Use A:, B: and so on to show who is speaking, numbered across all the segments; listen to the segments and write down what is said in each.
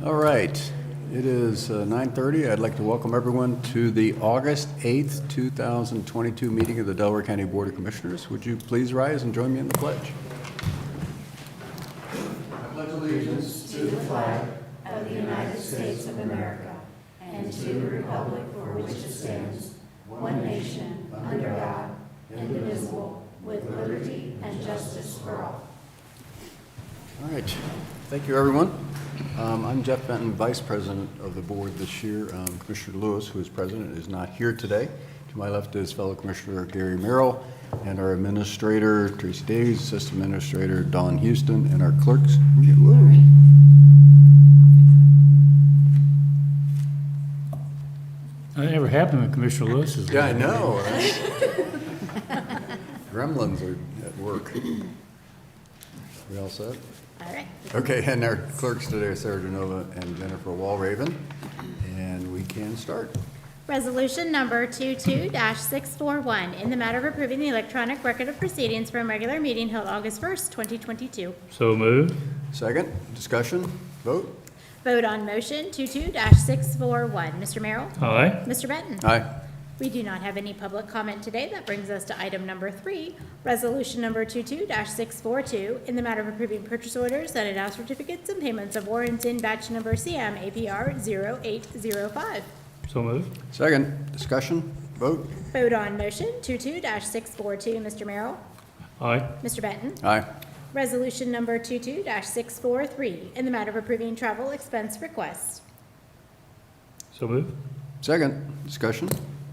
A: All right, it is 9:30. I'd like to welcome everyone to the August 8th, 2022 meeting of the Delaware County Board of Commissioners. Would you please rise and join me in the pledge?
B: I pledge allegiance to the flag of the United States of America and to the republic for which it stands, one nation, under God, indivisible, with liberty and justice for all.
A: All right, thank you, everyone. I'm Jeff Benton, Vice President of the board this year. Commissioner Lewis, who is President, is not here today. To my left is fellow Commissioner Gary Merrill, and our Administrator, Tracy Davies, Assistant Administrator, Dawn Houston, and our clerks.
C: That never happened when Commissioner Lewis is
A: Yeah, I know. Gremlins are at work. We all set?
D: All right.
A: Okay, and our clerks today are Sarah Genova and Jennifer Walraven, and we can start.
D: Resolution number 22-641, in the matter of approving the electronic record of proceedings from a regular meeting held August 1st, 2022.
C: So moved.
A: Second, discussion, vote.
D: Vote on motion 22-641. Mr. Merrill?
C: Aye.
D: Mr. Benton?
A: Aye.
D: We do not have any public comment today. That brings us to item number 3, resolution number 22-642, in the matter of approving purchase orders, and announced certificates and payments of warrants in batch number CM APR 0805.
C: So moved.
A: Second, discussion, vote.
D: Vote on motion 22-642. Mr. Merrill?
C: Aye.
D: Mr. Benton?
A: Aye.
D: Resolution number 22-643, in the matter of approving travel expense requests.
C: So moved.
A: Second, discussion,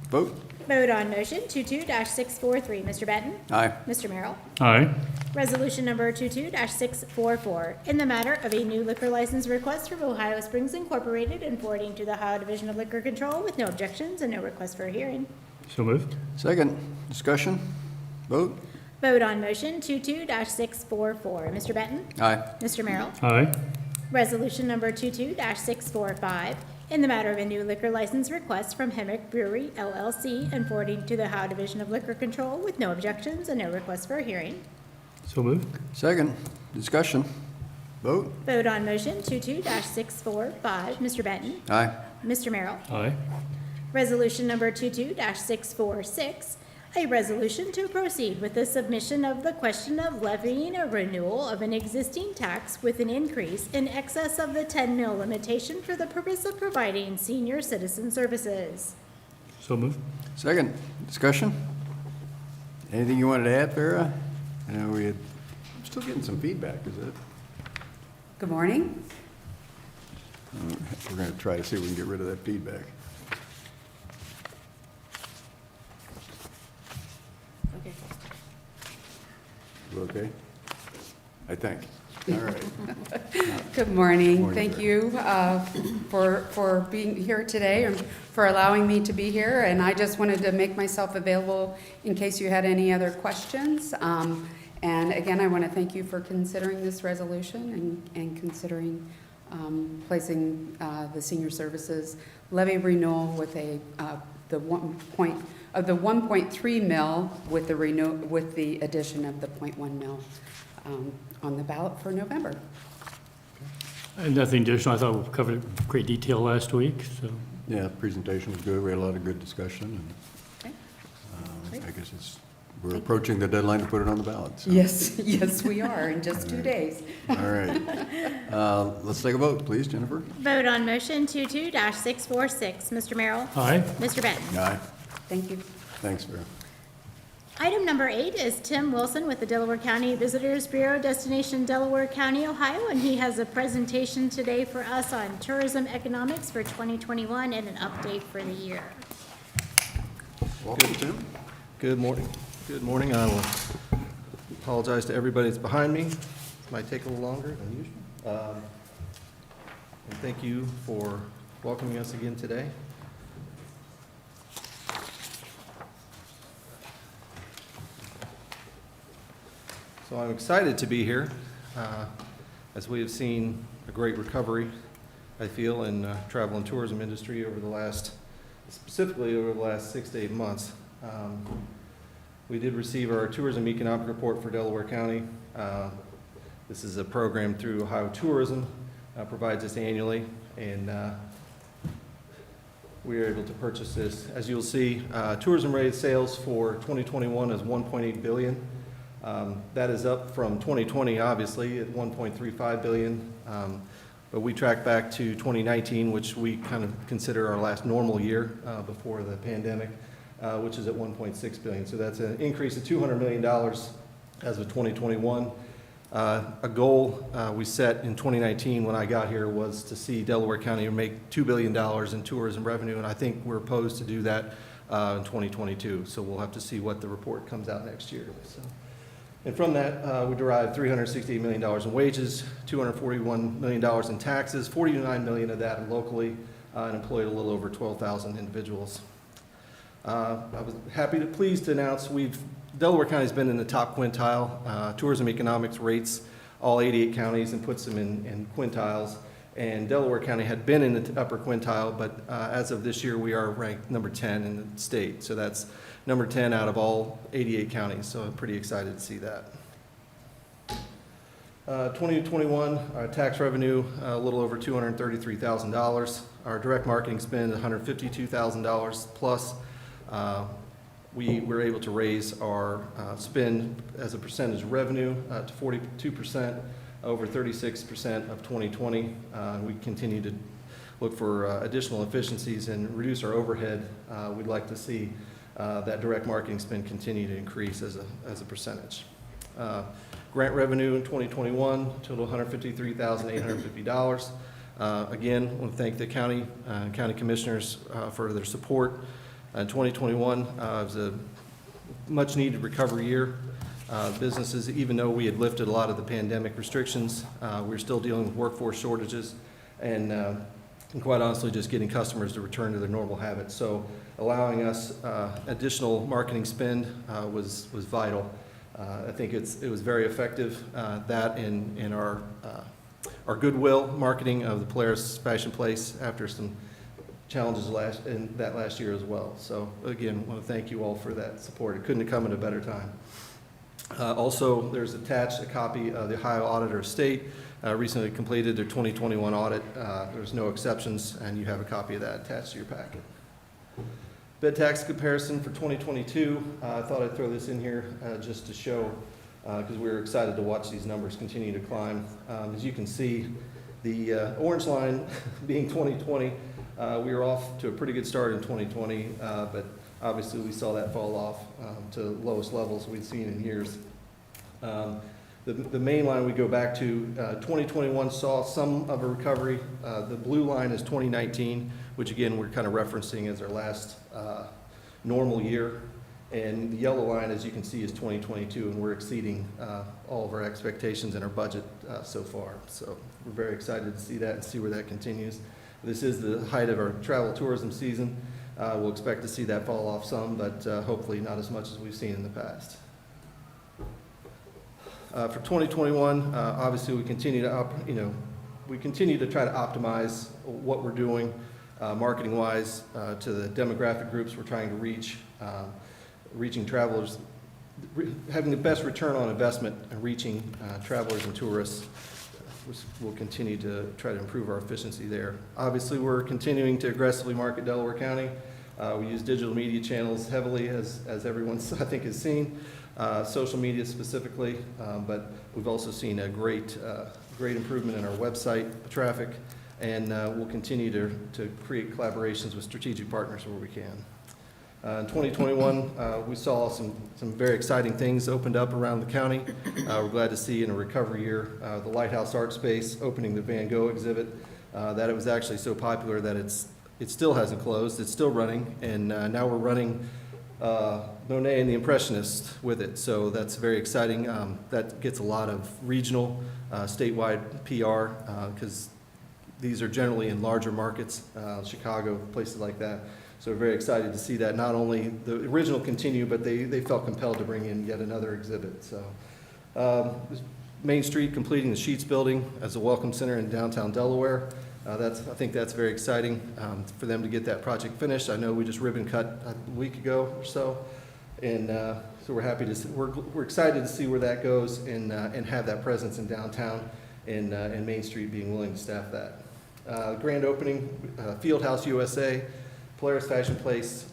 A: vote.
D: Vote on motion 22-643. Mr. Benton?
A: Aye.
D: Mr. Merrill?
C: Aye.
D: Resolution number 22-644, in the matter of a new liquor license request from Ohio Springs Incorporated and forwarding to the Ohio Division of Liquor Control with no objections and no request for a hearing.
C: So moved.
A: Second, discussion, vote.
D: Vote on motion 22-644. Mr. Benton?
A: Aye.
D: Mr. Merrill?
C: Aye.
D: Resolution number 22-645, in the matter of a new liquor license request from Hemrick Brewery LLC and forwarding to the Ohio Division of Liquor Control with no objections and no request for a hearing.
C: So moved.
A: Second, discussion, vote.
D: Vote on motion 22-645. Mr. Benton?
A: Aye.
D: Mr. Merrill?
C: Aye.
D: Resolution number 22-646, a resolution to proceed with the submission of the question of levying a renewal of an existing tax with an increase in excess of the 10 mil limitation for the purpose of providing senior citizen services.
C: So moved.
A: Second, discussion. Anything you wanted to add, Farah? I know I'm still getting some feedback, is it?
E: Good morning.
A: We're going to try to see if we can get rid of that feedback.
E: Okay.
A: You okay? I think. All right.
E: Good morning.
A: Morning,
E: Thank
A: Sarah.
E: you for being here today and for allowing me to be here. And I just wanted to make myself available in case you had any other questions. And again, I want to thank you for considering this resolution and considering placing the senior services levy renewal with the 1.3 mil with the addition of the 0.1 mil on the ballot for November.
C: And nothing additional. I thought we covered it in great detail last week, so.
A: Yeah, the presentation was good. We had a lot of good discussion.
E: Okay.
A: And I guess we're approaching the deadline to put it on the ballot. So.
E: Yes, yes, we are in just 2 days.
A: All right. Let's take a vote, please, Jennifer.
D: Vote on motion 22-646. Mr. Merrill?
C: Aye.
D: Mr. Benton?
A: Aye.
E: Thank you.
A: Thanks, Farah.
D: Item number 8 is Tim Wilson with the Delaware County Visitors Bureau, destination Delaware County, Ohio, and he has a presentation today for us on tourism economics for 2021 and an update for the year.
A: Welcome, Tim.
F: Good morning. Good morning. I will apologize to everybody that's behind me. It might take a little longer than usual. And thank you for welcoming us again today. So I'm excited to be here as we have seen a great recovery, I feel, in travel and tourism industry specifically over the last 6 to 8 months. We did receive our tourism economic report for Delaware County. This is a program through Ohio Tourism provides us annually, and we are able to purchase this. As you'll see, tourism-related sales for 2021 is $1.8 billion. That is up from 2020, obviously, at $1.35 billion. But we track back to 2019, which we kind of consider our last normal year before the pandemic, which is at $1.6 billion. So that's an increase of $200 million as of 2021. A goal we set in 2019 when I got here was to see Delaware County make $2 billion in tourism revenue, and I think we're poised to do that in 2022. So we'll have to see what the report comes out next year. So. And from that, we derived $368 million in wages, $241 million in taxes, $49 million of that locally, and employed a little over 12,000 individuals. I was pleased to announce Delaware County's been in the top quintile. Tourism economics rates all 88 counties and puts them in quintiles. And Delaware County had been in the upper quintile, but as of this year, we are ranked number 10 in the state. So that's number 10 out of all 88 counties, so I'm pretty excited to see that. 2021, our tax revenue, a little over $233,000. Our direct marketing spend, $152,000 plus. We were able to raise our spend as a percentage of revenue to 42%, over 36% of 2020. We continue to look for additional efficiencies and reduce our overhead. We'd like to see that direct marketing spend continue to increase as a percentage. Grant revenue in 2021, total $153,850. Again, I want to thank the county commissioners for their support. In 2021, it was a much-needed recovery year. Businesses, even though we had lifted a lot of the pandemic restrictions, we were still dealing with workforce shortages and quite honestly, just getting customers to return to their normal habits. So allowing us additional marketing spend was vital. I think it was very effective, that in our goodwill marketing of the Polaris Fashion Place after some challenges last year as well. So again, I want to thank you all for that support. It couldn't have come at a better time. Also, there's attached a copy of the Ohio Auditor of State, recently completed their 2021 audit. There's no exceptions, and you have a copy of that attached to your packet. Bed tax comparison for 2022. I thought I'd throw this in here just to show, because we were excited to watch these numbers continue to climb. As you can see, the orange line being 2020, we were off to a pretty good start in 2020, but obviously we saw that fall off to the lowest levels we'd seen in years. The main line we go back to, 2021 saw some of a recovery. The blue line is 2019, which again, we're kind of referencing as our last normal year. And the yellow line, as you can see, is 2022, and we're exceeding all of our expectations in our budget so far. So we're very excited to see that and see where that continues. This is the height of our travel tourism season. We'll expect to see that fall off some, but hopefully not as much as we've seen in the past. For 2021, obviously we continue to try to optimize what we're doing marketing-wise to the demographic groups we're trying to reach, reaching travelers, having the best return on investment and reaching travelers and tourists. We'll continue to try to improve our efficiency there. Obviously, we're continuing to aggressively market Delaware County. We use digital media channels heavily, as everyone I think has seen, social media specifically, but we've also seen a great improvement in our website traffic, and we'll continue to create collaborations with strategic partners where we can. In 2021, we saw some very exciting things opened up around the county. We're glad to see in a recovery year, the Lighthouse Art Space opening the Van Gogh exhibit, that it was actually so popular that it still hasn't closed, it's still running, and now we're running Monet and the Impressionists with it, so that's very exciting. That gets a lot of regional, statewide PR, because these are generally in larger markets, Chicago, places like that. So we're very excited to see that not only the original continue, but they felt compelled to bring in yet another exhibit. So Main Street completing the Sheets Building as a welcome center in downtown Delaware. I think that's very exciting for them to get that project finished. I know we just ribbon cut a week ago or so, and so we're happy to we're excited to see where that goes and have that presence in downtown and Main Street being willing to staff that. Grand opening, Fieldhouse USA, Polaris Fashion Place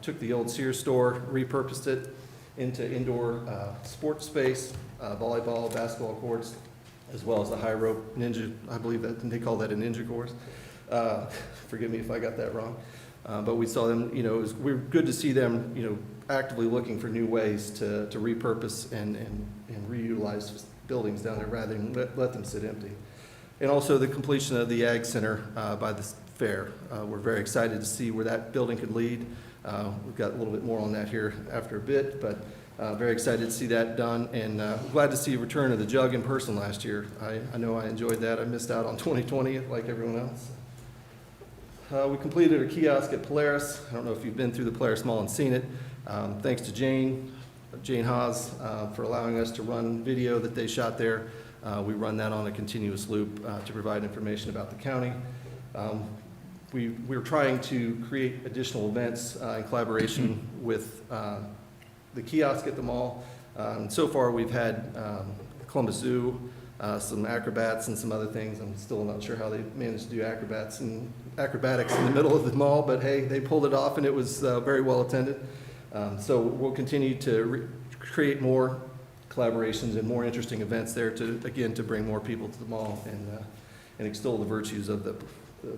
F: took the old Sears store, repurposed it into indoor sports space, volleyball, basketball courts, as well as the high rope ninja. I believe that they call that a ninja course. Forgive me if I got that wrong. But we saw them, we were good to see them, actively looking for new ways to repurpose and reutilize buildings down there rather than let them sit empty. And also the completion of the Ag Center by the fair. We're very excited to see where that building could lead. We've got a little bit more on that here after a bit, but very excited to see that done, and glad to see a return of the jug in person last year. I know I enjoyed that. I missed out on 2020 like everyone else. We completed a kiosk at Polaris. I don't know if you've been through the Polaris Mall and seen it. Thanks to Jane Haas, for allowing us to run video that they shot there. We run that on a continuous loop to provide information about the county. We're trying to create additional events in collaboration with the kiosk at the mall. So far, we've had Columbus Zoo, some acrobats and some other things. I'm still not sure how they managed to do acrobatics in the middle of the mall, but hey, they pulled it off and it was very well attended. So we'll continue to create more collaborations and more interesting events there to bring more people to the mall and extol the virtues of the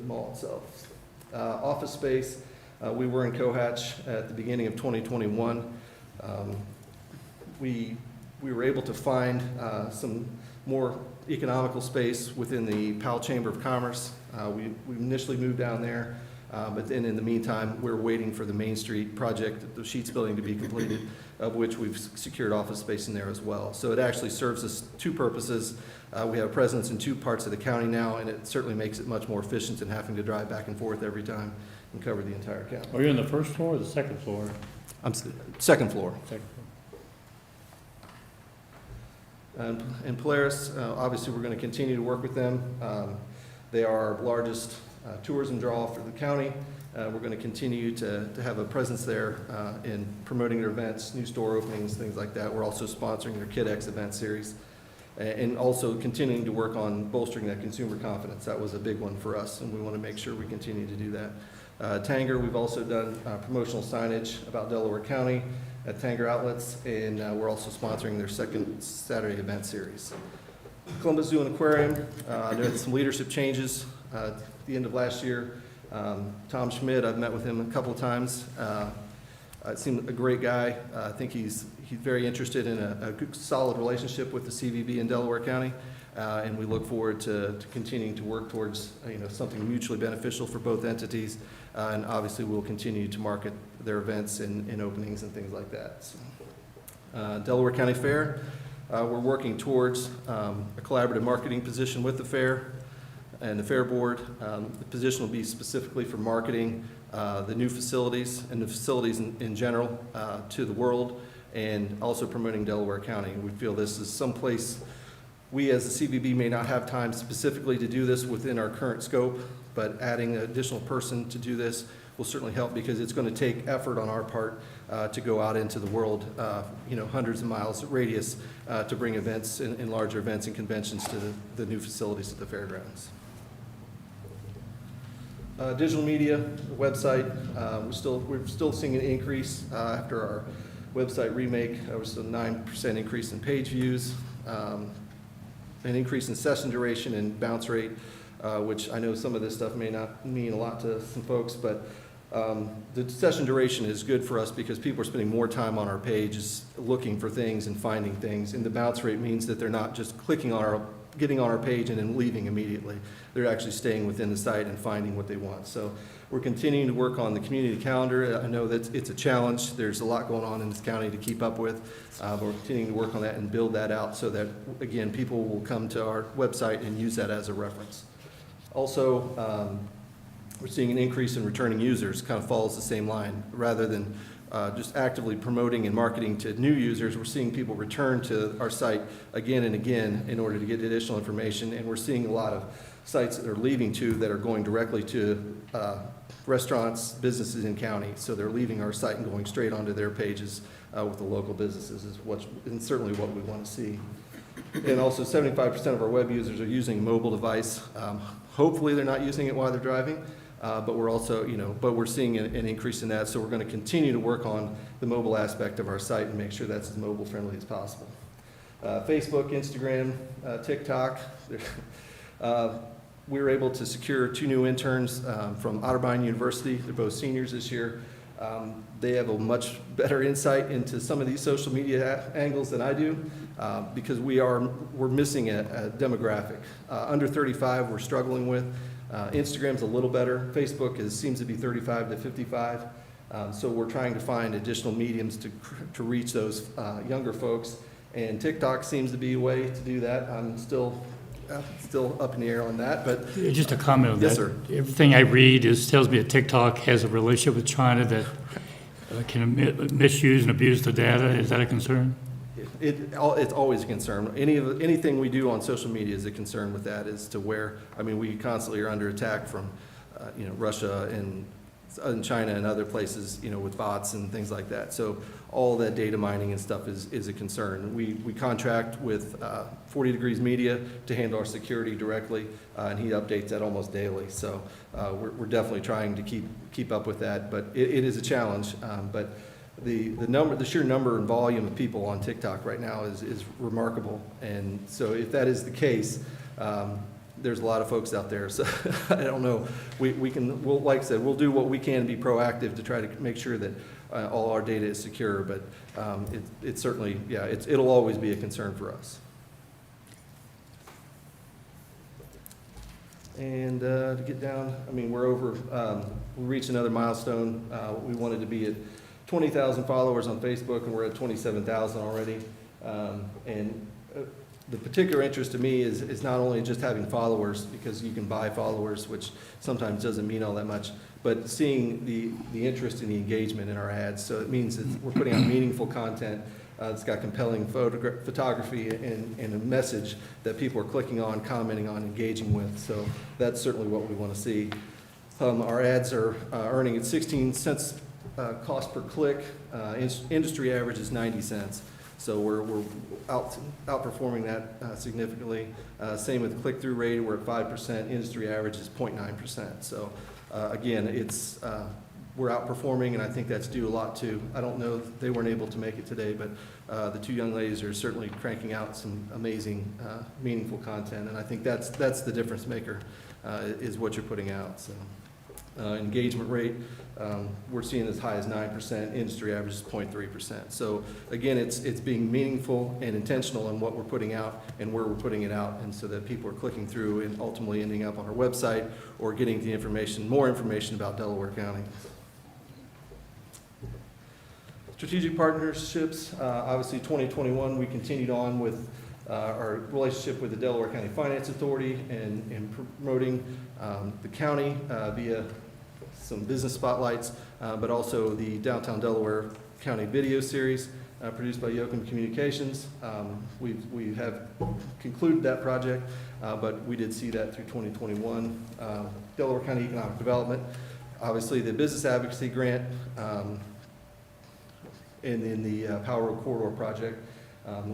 F: mall itself. Office space, we were in Cohatch at the beginning of 2021. We were able to find some more economical space within the Powell Chamber of Commerce. We initially moved down there, but then in the meantime, we're waiting for the Main Street project, the Sheets building, to be completed, of which we've secured office space in there as well. So it actually serves us two purposes. We have a presence in two parts of the county now, and it certainly makes it much more efficient than having to drive back and forth every time and cover the entire county.
C: Are you on the first floor or the second floor?
F: Second floor.
C: Second floor.
F: And Polaris, obviously, we're going to continue to work with them. They are our largest tourism draw for the county. We're going to continue to have a presence there in promoting their events, new store openings, things like that. We're also sponsoring their KidX event series and also continuing to work on bolstering that consumer confidence. That was a big one for us, and we want to make sure we continue to do that. Tanger, we've also done promotional signage about Delaware County at Tanger Outlets, and we're also sponsoring their second Saturday event series. Columbus Zoo and Aquarium, there had some leadership changes at the end of last year. Tom Schmidt, I've met with him a couple of times. It seemed a great guy. I think he's very interested in a good, solid relationship with the CVB in Delaware County, and we look forward to continuing to work towards something mutually beneficial for both entities. And obviously, we'll continue to market their events and openings and things like that. So, Delaware County Fair, we're working towards a collaborative marketing position with the fair and the fair board. The position will be specifically for marketing the new facilities and the facilities in general to the world, and also promoting Delaware County. We feel this is someplace we as the CVB may not have time specifically to do this within our current scope, but adding an additional person to do this will certainly help, because it's going to take effort on our part to go out into the world, hundreds of miles radius to bring events and larger events and conventions to the new facilities at the fairgrounds. Digital media, the website, we're still seeing an increase after our website remake. There was a 9% increase in page views, an increase in session duration and bounce rate, which I know some of this stuff may not mean a lot to some folks, but the session duration is good for us because people are spending more time on our pages looking for things and finding things, and the bounce rate means that they're not just getting on our page and then leaving immediately. They're actually staying within the site and finding what they want. So we're continuing to work on the community calendar. I know that it's a challenge. There's a lot going on in this county to keep up with, but we're continuing to work on that and build that out so that, again, people will come to our website and use that as a reference. Also, we're seeing an increase in returning users, kind of follows the same line. Rather than just actively promoting and marketing to new users, we're seeing people return to our site again and again in order to get additional information, and we're seeing a lot of sites that are leaving that are going directly to restaurants, businesses in county. So they're leaving our site and going straight onto their pages with the local businesses, and certainly what we want to see. And also 75% of our web users are using a mobile device. Hopefully they're not using it while they're driving, but we're also, but we're seeing an increase in that. So we're going to continue to work on the mobile aspect of our site and make sure that's as mobile friendly as possible. Facebook, Instagram, TikTok. We were able to secure 2 new interns from Otterbein University. They're both seniors this year. They have a much better insight into some of these social media angles than I do because we're missing a demographic. Under 35 we're struggling with. Instagram's a little better. Facebook seems to be 35 to 55. So we're trying to find additional mediums to reach those younger folks. And TikTok seems to be a way to do that. I'm still up in the air on that, but.
C: Just a comment on that.
F: Yes, sir.
C: Everything I read tells me that TikTok has a relationship with China that can misuse and abuse the data. Is that a concern?
F: It's always a concern. Anything we do on social media is a concern with that as to where, we constantly are under attack from, Russia and China and other places, with bots and things like that. So all that data mining and stuff is a concern. We contract with 40 Degrees Media to handle our security directly, and he updates that almost daily. So we're definitely trying to keep up with that, but it is a challenge. But the sheer number and volume of people on TikTok right now is remarkable. And so if that is the case, there's a lot of folks out there, so I don't know. We'll, like I said, we'll do what we can to be proactive to try to make sure that all our data is secure, but it's certainly, it'll always be a concern for us. And to get down, we reached another milestone. We wanted to be at 20,000 followers on Facebook, and we're at 27,000 already. The particular interest to me is not only just having followers, because you can buy followers, which sometimes doesn't mean all that much, but seeing the interest and the engagement in our ads. So it means that we're putting out meaningful content. It's got compelling photography and a message that people are clicking on, commenting on, engaging with. So that's certainly what we want to see. Our ads are earning at 16 cents cost per click. Industry average is 90 cents. So we're outperforming that significantly. Same with the click-through rate, we're at 5%, industry average is 0.9%. So again, we're outperforming, and I think that's due a lot to, I don't know, they weren't able to make it today, but the 2 young ladies are certainly cranking out some amazing, meaningful content, and I think that's the difference maker, is what you're putting out. So engagement rate, we're seeing as high as 9%, industry average is 0.3%. So again, it's being meaningful and intentional in what we're putting out and where we're putting it out, and so that people are clicking through and ultimately ending up on our website or getting the information, more information about Delaware County. Strategic partnerships, obviously 2021, we continued on with our relationship with the Delaware County Finance Authority and promoting the county via some business spotlights, but also the Downtown Delaware County video series produced by Yoakum Communications. We have concluded that project, but we did see that through 2021. Delaware County Economic Development, obviously the business advocacy grant, and in the Power Road Corridor project.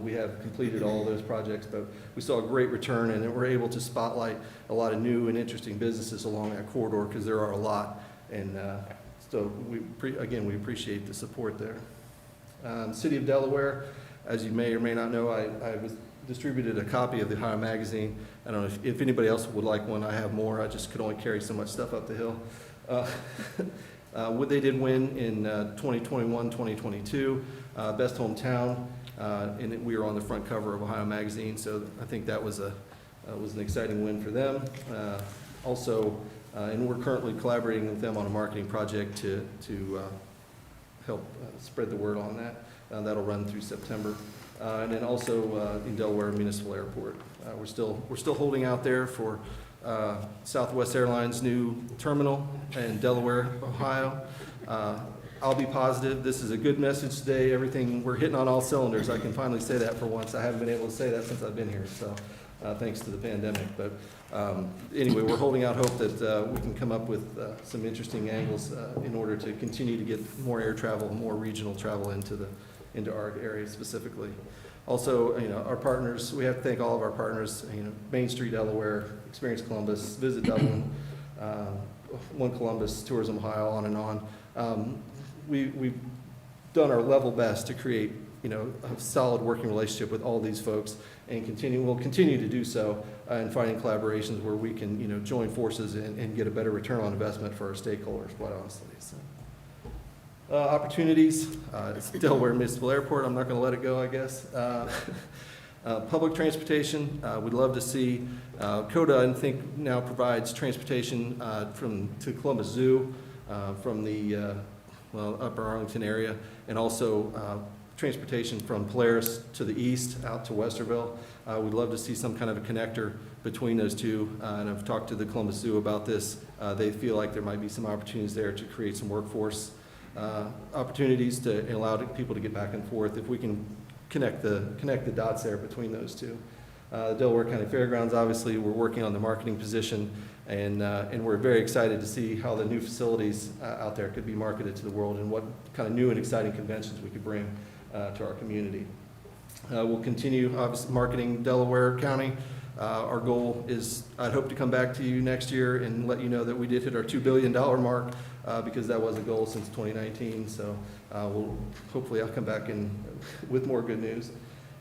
F: We have completed all of those projects, but we saw a great return, and we're able to spotlight a lot of new and interesting businesses along that corridor, because there are a lot, and so we appreciate the support there. City of Delaware, as you may or may not know, I was distributed a copy of the Ohio Magazine. I don't know if anybody else would like one. I have more. I just could only carry so much stuff up the hill. What they did win in 2021, 2022, Best Hometown, and we were on the front cover of Ohio Magazine, so I think that was an exciting win for them. And we're currently collaborating with them on a marketing project to help spread the word on that. That'll run through September. And then also in Delaware Municipal Airport, we're still holding out there for Southwest Airlines' new terminal in Delaware, Ohio. I'll be positive. This is a good message today. We're hitting on all cylinders. I can finally say that for once. I haven't been able to say that since I've been here, so thanks to the pandemic. But anyway, we're holding out hope that we can come up with some interesting angles in order to continue to get more air travel, more regional travel into our area specifically. Also, our partners, we have to thank all of our partners, Main Street Delaware, Experience Columbus, Visit Dublin, One Columbus, Tourism Ohio, on and on. We've done our level best to create, a solid working relationship with all these folks, and we'll continue to do so in finding collaborations where we can, join forces and get a better return on investment for our stakeholders, quite honestly. So. Opportunities, it's Delaware Municipal Airport, I'm not going to let it go, I guess. Public transportation, we'd love to see, CODA, I think, now provides transportation to Columbus Zoo from the Upper Arlington area, and also transportation from Polaris to the east out to Westerville. We'd love to see some kind of a connector between those two, and I've talked to the Columbus Zoo about this. They feel like there might be some opportunities there to create some workforce opportunities to allow people to get back and forth if we can connect the dots there between those two. The Delaware County Fairgrounds, obviously, we're working on the marketing position, and we're very excited to see how the new facilities out there could be marketed to the world, and what kind of new and exciting conventions we could bring to our community. We'll continue, obviously, marketing Delaware County. Our goal is, I'd hope to come back to you next year and let you know that we did hit our $2 billion mark, because that was a goal since 2019. So hopefully I'll come back with more good news.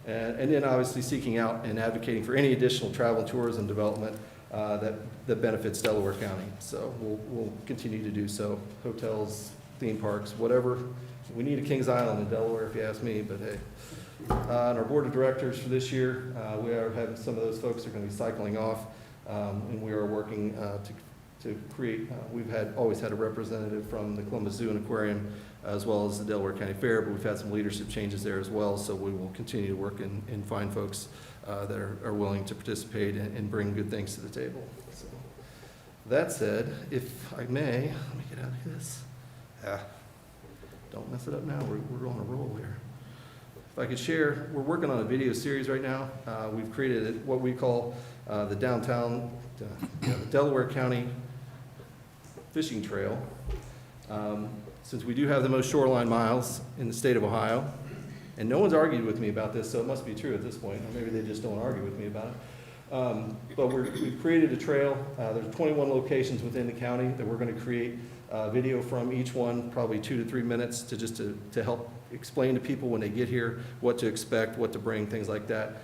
F: And then obviously seeking out and advocating for any additional travel and tourism development that benefits Delaware County. So we'll continue to do so. Hotels, theme parks, whatever. We need a Kings Island in Delaware, if you ask me, but hey. And our board of directors for this year, we are having some of those folks are going to be cycling off, and we are working to create, we've always had a representative from the Columbus Zoo and Aquarium, as well as the Delaware County Fair, but we've had some leadership changes there as well, so we will continue to work and find folks that are willing to participate and bring good things to the table. So, that said, if I may, let me get out of this. Don't mess it up now, we're on a roll here. If I could share, we're working on a video series right now. We've created what we call the Delaware County Fishing Trail. Since we do have the most shoreline miles in the state of Ohio, and no one's argued with me about this, so it must be true at this point, or maybe they just don't argue with me about it. But we've created a trail. There's 21 locations within the county that we're going to create video from, each one probably 2 to 3 minutes to help explain to people when they get here what to expect, what to bring, things like that.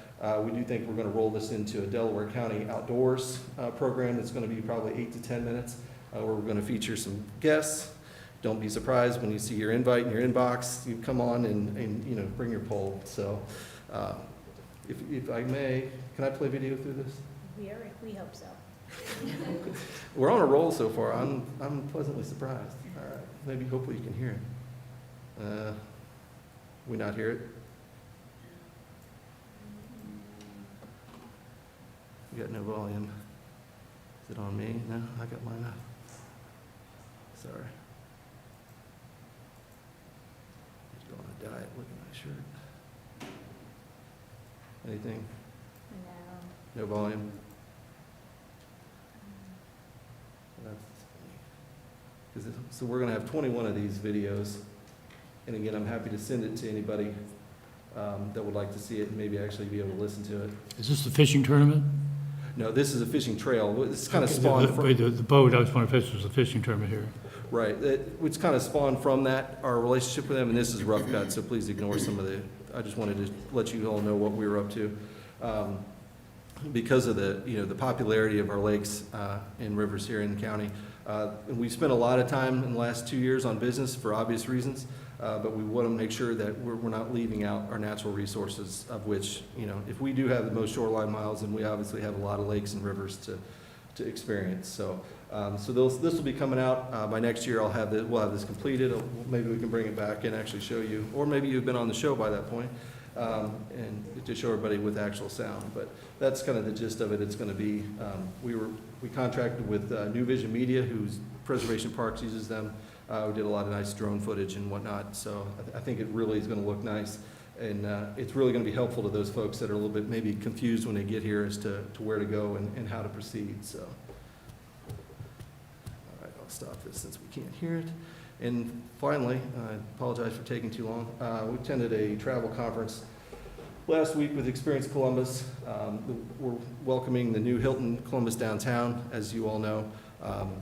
F: We do think we're going to roll this into a Delaware County outdoors program that's going to be probably 8 to 10 minutes, where we're going to feature some guests. Don't be surprised when you see your invite in your inbox. You come on and bring your pole. So if I may, can I play video through this?
D: We hope so.
F: We're on a roll so far. I'm pleasantly surprised. All right, maybe hopefully you can hear it. We not hear it? You got no volume. Is it on me? No, I got mine up. Sorry. Just go on a diet. Look at my shirt. Anything?
D: No.
F: No volume? So we're going to have 21 of these videos, and again, I'm happy to send it to anybody that would like to see it and maybe actually be able to listen to it.
C: Is this the fishing tournament?
F: No, this is a fishing trail. This kind of
C: Okay,
F: spawned from,
C: the boat, I was wondering if this was a fishing tournament here.
F: right, it's kind of spawned from that, our relationship with them, and this is rough cut, so please ignore some of I just wanted to let you all know what we were up to. Because of the popularity of our lakes and rivers here in the county. And we've spent a lot of time in the last 2 years on business for obvious reasons, but we want to make sure that we're not leaving out our natural resources, of which, if we do have the most shoreline miles, then we obviously have a lot of lakes and rivers to experience. So this will be coming out by next year. We'll have this completed. Maybe we can bring it back and actually show you, or maybe you've been on the show by that point. And to show everybody with actual sound. But that's kind of the gist of it. It's going to be, we contracted with New Vision Media, whose Preservation Parks uses them. We did a lot of nice drone footage and whatnot. So I think it really is going to look nice. And it's really going to be helpful to those folks that are a little bit maybe confused when they get here as to where to go and how to proceed. So, all right, I'll stop this since we can't hear it. And finally, I apologize for taking too long. We attended a travel conference last week with Experience Columbus. We're welcoming the new Hilton Columbus downtown, as you all know.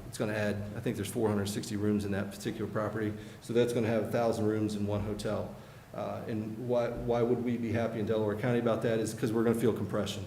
F: It's going to add, I think there's 460 rooms in that particular property, so that's going to have 1,000 rooms in one hotel. And why would we be happy in Delaware County about that is because we're going to feel compression.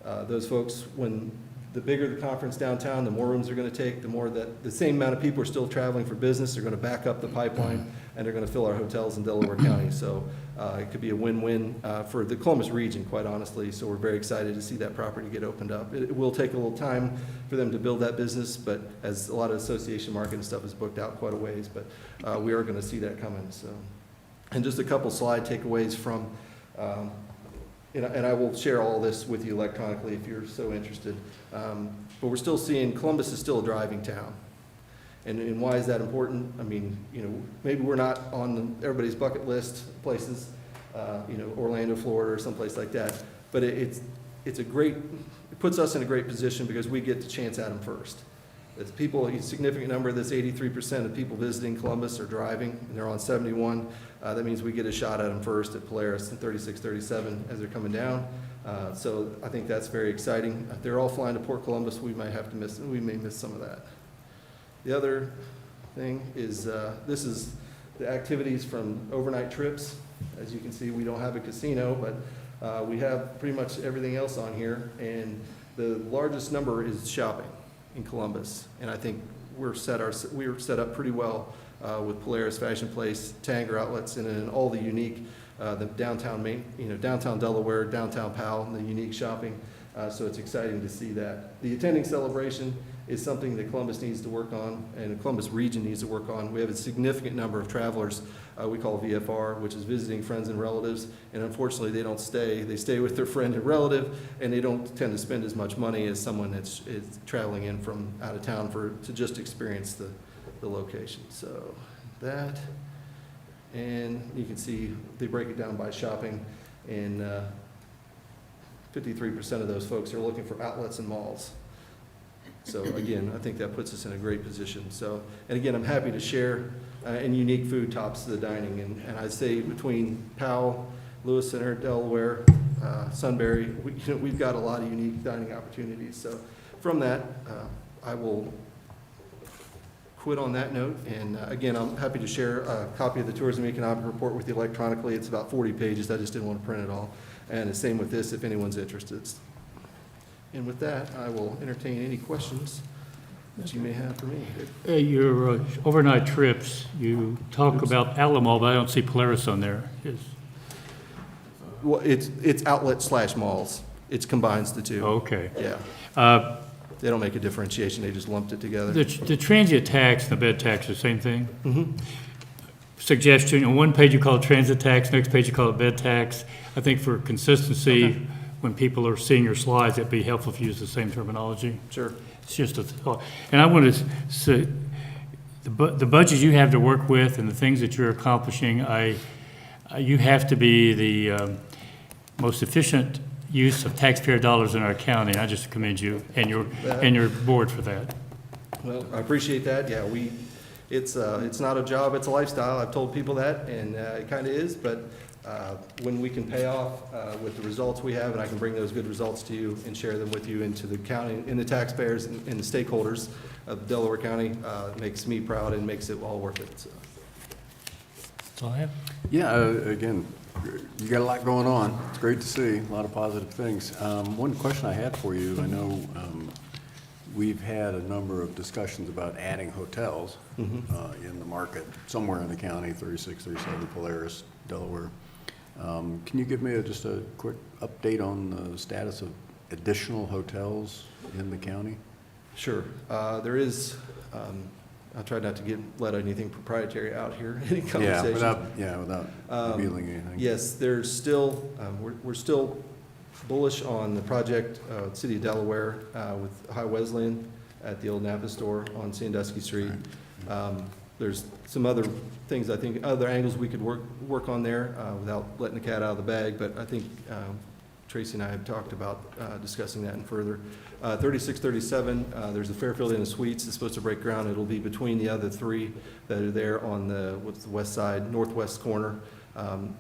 F: Those folks, when the bigger the conference downtown, the more rooms they're going to take, the more that the same amount of people are still traveling for business, they're going to back up the pipeline, and they're going to fill our hotels in Delaware County. So it could be a win-win for the Columbus region, quite honestly. So we're very excited to see that property get opened up. It will take a little time for them to build that business, but as a lot of association market and stuff is booked out quite a ways, but we are going to see that coming. So, and just a couple slide takeaways from. And I will share all this with you electronically if you're so interested. But we're still seeing Columbus is still a driving town. And why is that important? I mean, maybe we're not on everybody's bucket list places, Orlando, Florida, or someplace like that. But it puts us in a great position because we get the chance at them first. It's people, a significant number, that's 83% of people visiting Columbus are driving, and they're on 71. That means we get a shot at them first at Polaris and 36, 37 as they're coming down. So I think that's very exciting. If they're all flying to Port Columbus, we may miss some of that. The other thing is, this is the activities from overnight trips. As you can see, we don't have a casino, but we have pretty much everything else on here. And the largest number is shopping in Columbus, and I think we're set up pretty well with Polaris, Fashion Place, Tanger outlets, and then all the unique, the downtown downtown Delaware, downtown Powell, and the unique shopping. So it's exciting to see that. The attending celebration is something that Columbus needs to work on, and the Columbus region needs to work on. We have a significant number of travelers we call VFR, which is visiting friends and relatives, and unfortunately they don't stay. They stay with their friend and relative, and they don't tend to spend as much money as someone that's traveling in from out of town to just experience the location. So that, and you can see they break it down by shopping, and 53% of those folks are looking for outlets and malls. So again, I think that puts us in a great position. So, and again, I'm happy to share and unique food tops the dining. And I'd say between Powell, Lewis Center, Delaware, Sunbury, we've got a lot of unique dining opportunities. So from that, I will quit on that note. And again, I'm happy to share a copy of the Tourism Economic Report with you electronically. It's about 40 pages. I just didn't want to print it all. And the same with this if anyone's interested. And with that, I will entertain any questions that you may have for me.
C: Your overnight trips, you talk about Alamo, but I don't see Polaris on there.
F: Well, it's outlet / malls. It combines the two.
C: Okay.
F: Yeah. They don't make a differentiation. They just lumped it together.
C: The transient tax and the bed tax are the same thing?
F: Mm-hmm.
C: Suggestion, on one page you call it transit tax, next page you call it bed tax. I think for consistency,
F: Okay.
C: when people are seeing your slides, it'd be helpful if you use the same terminology.
F: Sure.
C: It's just a thought. And I want to say, the budget you have to work with and the things that you're accomplishing, you have to be the most efficient use of taxpayer dollars in our county. I just commend you and your board for that.
F: Well, I appreciate that. Yeah, it's not a job, it's a lifestyle. I've told people that, and it kind of is, but when we can pay off with the results we have, and I can bring those good results to you and share them with you and to the county and the taxpayers and the stakeholders of Delaware County, makes me proud and makes it all worth it. So.
C: That's all I have.
A: Yeah, again, you got a lot going on. It's great to see, a lot of positive things. One question I had for you, I know we've had a number of discussions about adding hotels in the market, somewhere in the county, 36, 37, Polaris, Delaware. Can you give me just a quick update on the status of additional hotels in the county?
F: Sure. There is, I'll try not to let anything proprietary out here, any conversation.
A: Without revealing anything.
F: Yes, there's still, we're still bullish on the project, City of Delaware with High Wesleyan at the old Napa store on Sandusky Street. Right. There's some other things, I think, other angles we could work on there without letting the cat out of the bag, but I think Tracy and I have talked about discussing that in further. 3637, there's the Fairfield Inn and Suites. It's supposed to break ground. It'll be between the other three that are there on the west side, northwest corner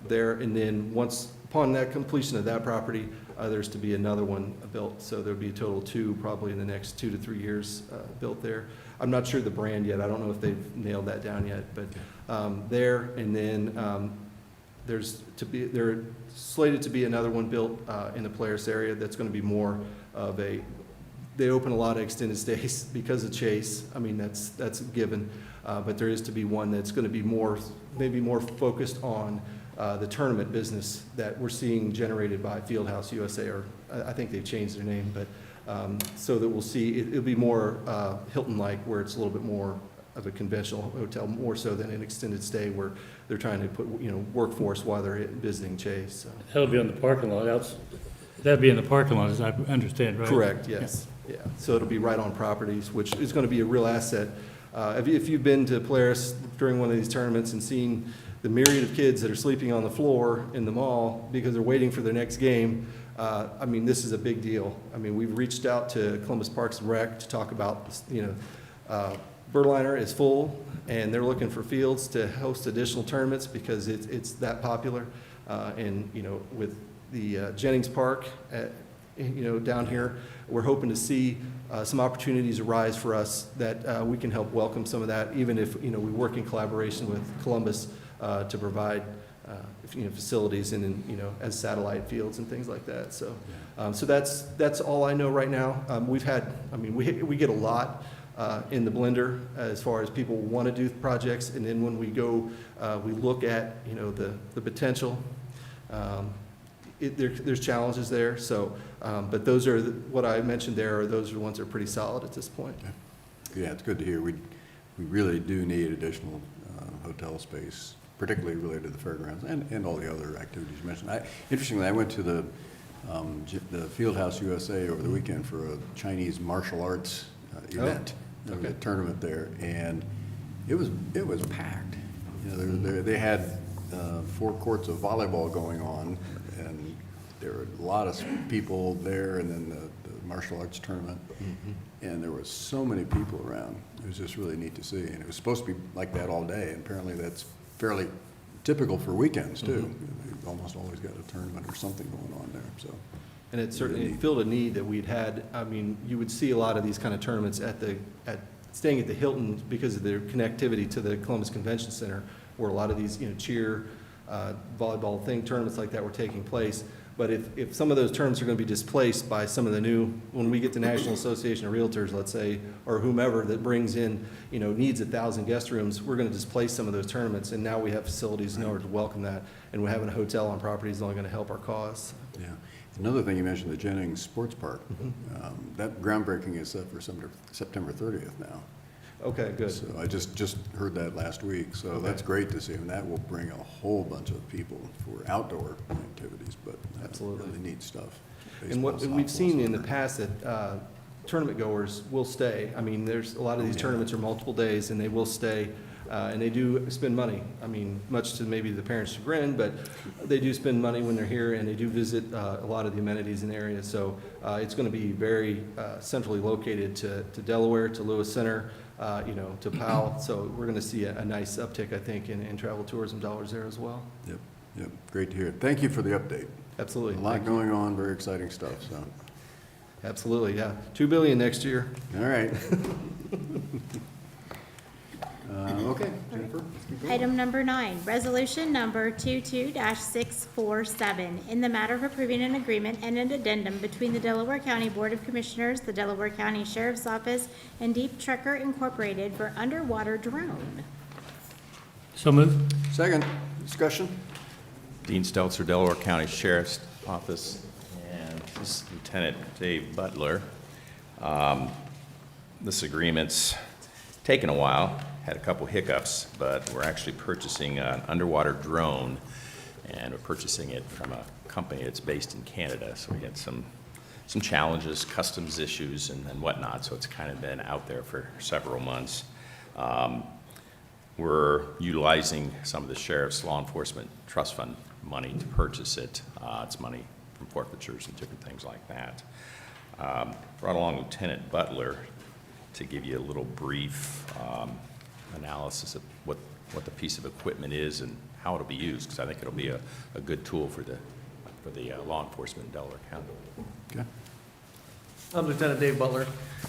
F: there. And then once upon that completion of that property, there's to be another one built. So there'll be a total of 2 probably in the next 2 to 3 years built there. I'm not sure the brand yet. I don't know if they've nailed that down yet, but there, and then they're slated to be another one built in the Polaris area that's going to be more of they open a lot of extended stays because of Chase. I mean, that's a given. But there is to be one that's going to be maybe more focused on the tournament business that we're seeing generated by Fieldhouse USA, or I think they've changed their name, but so that we'll see, it'll be more Hilton-like, where it's a little bit more of a conventional hotel, more so than an extended stay where they're trying to put, workforce while they're visiting Chase. So.
C: That'll be on the parking lot, that'd be in the parking lot, as I understand, right?
F: Correct, yes. Yeah. So it'll be right on properties, which is going to be a real asset. If you've been to Polaris during one of these tournaments and seen the myriad of kids that are sleeping on the floor in the mall because they're waiting for their next game, I mean, this is a big deal. I mean, we've reached out to Columbus Parks and Rec to talk about, Birdliner is full, and they're looking for fields to host additional tournaments because it's that popular. And, with the Jennings Park, down here, we're hoping to see some opportunities arise for us that we can help welcome some of that, even if, we work in collaboration with Columbus to provide, facilities and, as satellite fields and things like that. So, so that's all I know right now. We get a lot in the blender as far as people want to do projects, and then when we go, we look at, the potential. There's challenges there, so, but those are, what I mentioned there, those are the ones that are pretty solid at this point.
A: Yeah, it's good to hear. We really do need additional hotel space, particularly related to the fairgrounds and all the other activities you mentioned. Interestingly, I went to the Fieldhouse USA over the weekend for a Chinese martial arts event. There was a tournament there, and it was packed. They had 4 courts of volleyball going on, and there were a lot of people there, and then the martial arts tournament, and there were so many people around. It was just really neat to see, and it was supposed to be like that all day, and apparently that's fairly typical for weekends too. They've almost always got a tournament or something going on there. So,
F: and it certainly filled a need that we'd had. I mean, you would see a lot of these kind of tournaments staying at the Hilton because of their connectivity to the Columbus Convention Center, where a lot of these cheer, volleyball tournaments like that were taking place. But if some of those tournaments are going to be displaced by some of the new, when we get the National Association of Realtors, let's say, or whomever that brings in, needs 1,000 guest rooms, we're going to displace some of those tournaments. And now we have facilities in order to welcome that. And having a hotel on property is only going to help our cause.
A: yeah. Another thing you mentioned, the Jennings Sports Park. That groundbreaking is set for September 30th now.
F: Okay, good.
A: So I just heard that last week, so that's great to see, and that will bring a whole bunch of people for outdoor activities, but
F: Absolutely.
A: really neat stuff.
F: And what
A: Baseball,
F: we've
A: softball,
F: seen in the
A: soccer.
F: past that tournament goers will stay. I mean, there's a lot of these tournaments are multiple days, and they will stay, and they do spend money. I mean, much to maybe the parents' chagrin, but they do spend money when they're here, and they do visit a lot of the amenities in the area. So it's going to be very centrally located to Delaware, to Lewis Center, to Powell. So we're going to see a nice uptick, I think, in travel tourism dollars there as well.
A: Yep, great to hear. Thank you for the update.
F: Absolutely.
A: A lot going on, very exciting stuff, so.
F: Absolutely, yeah. $2 billion next year.
A: All right. Okay, Jennifer.
D: Item number 9, resolution number 22-647, in the matter of approving an agreement and an addendum between the Delaware County Board of Commissioners, the Delaware County Sheriff's Office, and Deep Trekker Incorporated for underwater drone.
C: So moved.
A: Second, discussion?
G: Dean Stelzer, Delaware County Sheriff's Office, and this is Lieutenant Dave Butler. This agreement's taken a while, had a couple hiccups, but we're actually purchasing an underwater drone, and we're purchasing it from a company that's based in Canada, so we had some challenges, customs issues, and whatnot, so it's kind of been out there for several months. We're utilizing some of the Sheriff's Law Enforcement Trust Fund money to purchase it. It's money from forfeitures and different things like that. Brought along Lieutenant Butler to give you a little brief analysis of what the piece of equipment is and how it'll be used, because I think it'll be a good tool for the for the law enforcement in Delaware County.
A: Okay.
H: I'm Lieutenant Dave Butler.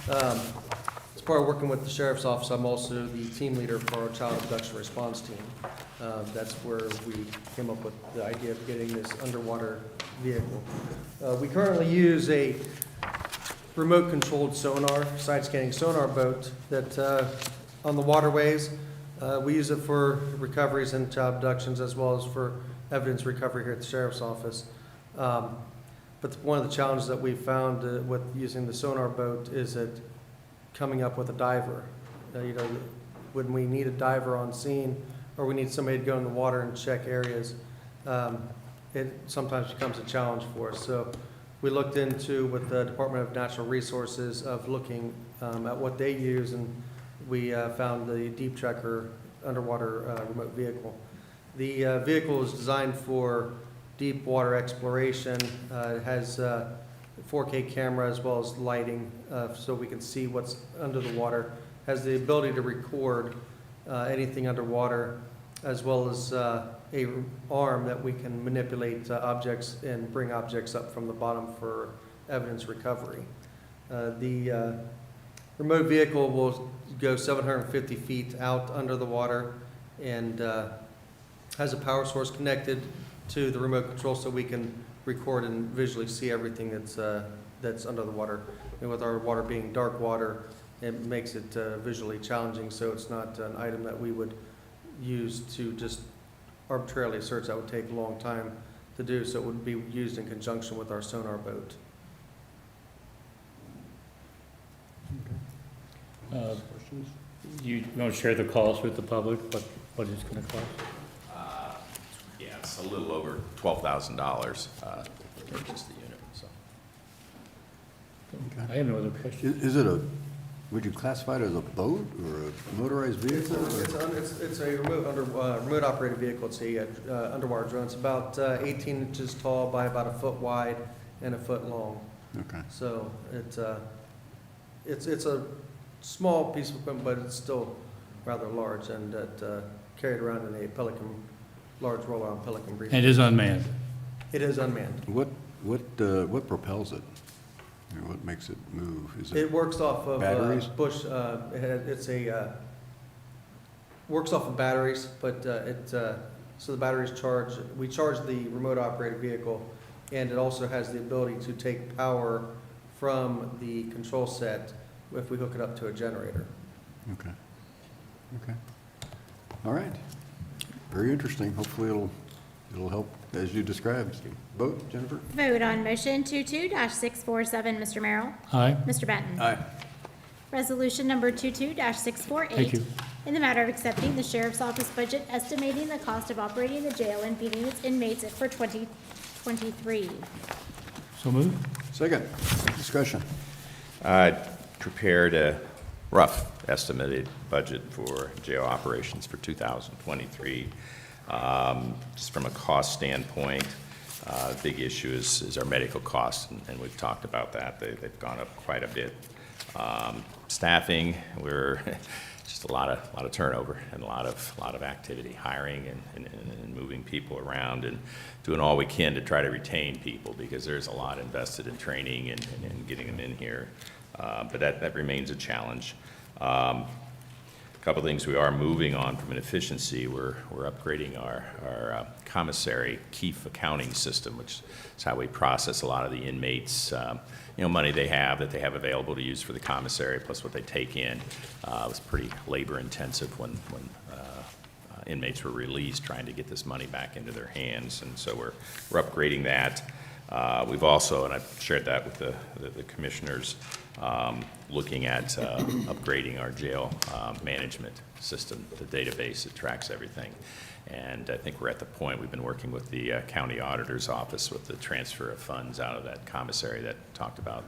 H: As part of working with the Sheriff's Office, I'm also the team leader for our child abduction response team. That's where we came up with the idea of getting this underwater vehicle. We currently use a remote-controlled sonar, side-scanning sonar boat that on the waterways. We use it for recoveries and child abductions as well as for evidence recovery here at the Sheriff's Office. But one of the challenges that we found with using the sonar boat is that coming up with a diver. When we need a diver on scene or we need somebody to go in the water and check areas, it sometimes becomes a challenge for us. So we looked into with the Department of Natural Resources of looking at what they use, and we found the Deep Tracker underwater remote vehicle. The vehicle is designed for deep water exploration. It has 4K camera as well as lighting so we can see what's under the water. Has the ability to record anything underwater, as well as a arm that we can manipulate objects and bring objects up from the bottom for evidence recovery. The remote vehicle will go 750 feet out under the water and has a power source connected to the remote control so we can record and visually see everything that's under the water. And with our water being dark water, it makes it visually challenging, so it's not an item that we would use to just arbitrarily search. That would take a long time to do, so it would be used in conjunction with our sonar boat.
A: Questions?
C: You want to share the cost with the public, what it's going to cost?
G: Yeah, it's a little over $12,000 to purchase the unit, so.
C: I have no other questions.
A: Is it would you classify it as a boat or a motorized vehicle?
H: It's a remote operated vehicle. It's a underwater drone. It's about 18 inches tall by about a foot wide and a foot long.
A: Okay.
H: So it's a small piece of equipment, but it's still rather large, and carried around in a large roll-on Pelican briefcase.
C: And it is unmanned.
H: It is unmanned.
A: What propels it? Or what makes it move? Is
H: It
A: it
H: works off of
A: batteries?
H: Works off of batteries, but so the batteries charge. We charge the remote operated vehicle, and it also has the ability to take power from the control set if we hook it up to a generator.
A: Okay. Okay. All right. Very interesting. Hopefully it'll help as you described. Vote, Jennifer?
D: Vote on motion 22-647, Mr. Merrill.
C: Aye.
D: Mr. Benton.
A: Aye.
D: Resolution number 22-648.
C: Thank you.
D: In the matter of accepting the Sheriff's Office budget, estimating the cost of operating the jail and feeding its inmates for 2023.
C: So moved.
A: Second. Discussion.
G: I prepared a rough estimated budget for jail operations for 2023. Just from a cost standpoint, big issue is our medical costs, and we've talked about that. They've gone up quite a bit. Staffing, we're just a lot of turnover and a lot of activity, hiring and moving people around and doing all we can to try to retain people, because there's a lot invested in training and getting them in here. But that remains a challenge. A couple of things we are moving on from an efficiency. We're upgrading our commissary Keefe accounting system, which is how we process a lot of the inmates, money they have that they have available to use for the commissary, plus what they take in. It was pretty labor intensive when inmates were released, trying to get this money back into their hands, and so we're upgrading that. We've also, and I've shared that with the commissioners, looking at upgrading our jail management system, the database that tracks everything. And I think we're at the point, we've been working with the county auditor's office with the transfer of funds out of that commissary that talked about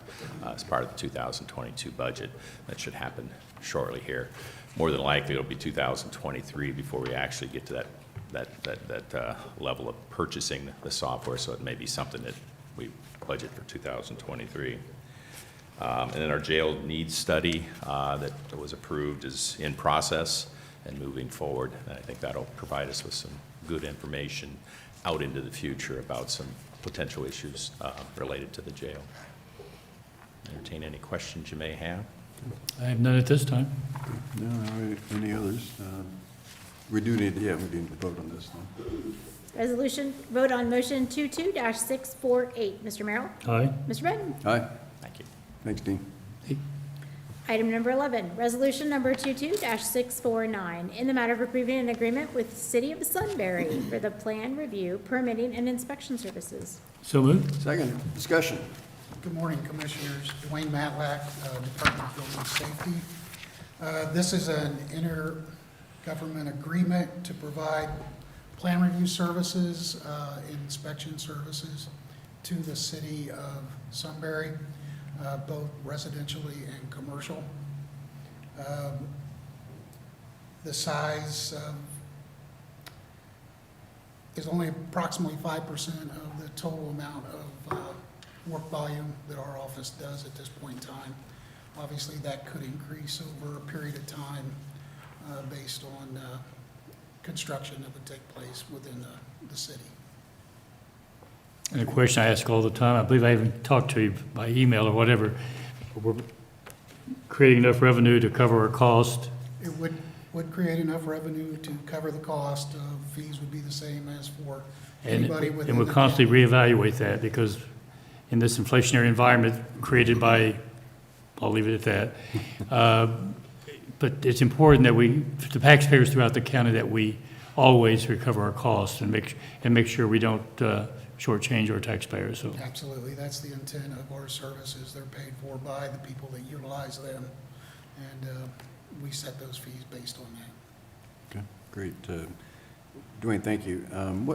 G: as part of the 2022 budget. That should happen shortly here. More than likely, it'll be 2023 before we actually get to that level of purchasing the software, so it may be something that we budget for 2023. And then our jail needs study that was approved is in process and moving forward. And I think that'll provide us with some good information out into the future about some potential issues related to the jail. Entertain any questions you may have.
C: I have none at this time.
A: No, any others? We do need to vote on this, though.
D: Resolution, vote on motion 22-648. Mr. Merrill?
C: Aye.
D: Mr. Benton?
A: Aye.
G: Thank you.
A: Thanks, Dean.
D: Item number 11, resolution number 22-649, in the matter of approving an agreement with the City of Sunbury for the plan review, permitting, and inspection services.
C: So moved.
A: Second, discussion.
I: Good morning, Commissioners. Dwayne Matlack, Department of Building Safety. This is an intergovernment agreement to provide plan review services, inspection services to the City of Sunbury, both residentially and commercial. The size is only approximately 5% of the total amount of work volume that our office does at this point in time. Obviously, that could increase over a period of time based on construction that would take place within the city.
C: And a question I ask all the time, I believe I even talked to you by email or whatever. We're creating enough revenue to cover our cost.
I: It would create enough revenue to cover the cost. Fees would be the same as for anybody within
C: And we'll
I: the
C: constantly reevaluate that because in this inflationary environment created by, I'll leave it at that. But it's important that the taxpayers throughout the county, that we always recover our costs and make sure we don't shortchange our taxpayers. So
I: Absolutely, that's the intent of our services. They're paid for by the people that utilize them, and we set those fees based on that.
A: Okay, great. Dwayne, thank you.